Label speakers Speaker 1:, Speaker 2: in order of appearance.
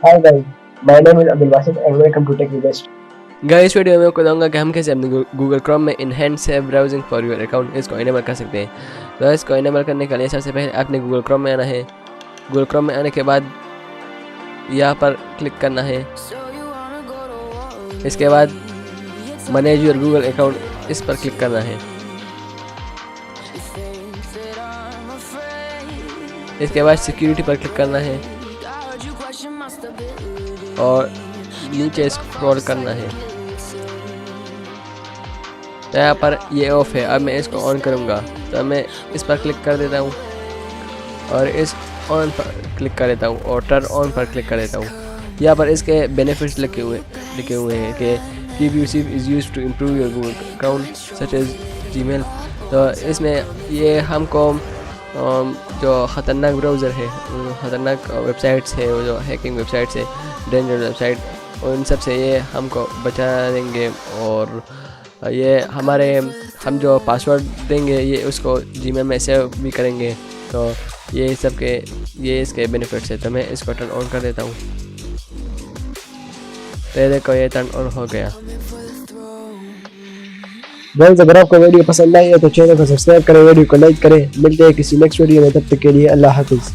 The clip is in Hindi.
Speaker 1: Hi guys, my name is Abdul Basit and welcome to Tech Best.
Speaker 2: इस वीडियो में आपको बताऊंगा कि हम कैसे अपने गूगल क्रोम में enhance save browsing for your account इसको इनेबल कर सकते हैं। तो इसको इनेबल करने के लिए सबसे पहले आपने गूगल क्रोम में आना है। गूगल क्रोम में आने के बाद यहाँ पर क्लिक करना है। इसके बाद मैनेज योर गूगल अकाउंट इस पर क्लिक करना है। इसके बाद सिक्योरिटी पर क्लिक करना है और नीचे स्क्रॉल करना है। तो यहाँ पर ये ऑफ है। अब मैं इसको ऑन करूँगा तो मैं इस पर क्लिक कर देता हूँ और इस ऑन पर क्लिक कर देता हूँ और टर्न ऑन पर क्लिक कर देता हूँ। यहाँ पर इसके बेनिफिट्स लिखे हुए हैं कि कीप यूसिव is used to improve your Google account such as Gmail. तो इसमें ये हमको जो ख़तरनाक ब्राउज़र है, ख़तरनाक वेबसाइट्स है, वो जो हैकिंग वेबसाइट्स है, डेंजर वेबसाइट, उन सब से ये हमको बचा देंगे। और ये हम जो पासवर्ड देंगे ये उसको जीमेल में सेव भी करेंगे। तो ये इसके बेनिफिट्स है। तो मैं इसको टर्न ऑन कर देता हूँ। तो देखो ये टर्न ऑन हो गया।
Speaker 1: गाइस, अगर आपको वीडियो पसंद आई है तो चैनल को सब्सक्राइब करें, वीडियो को लाइक करें। मिलते हैं किसी नेक्स्ट वीडियो में, तब तक के लिए अल्लाह हाफिज़।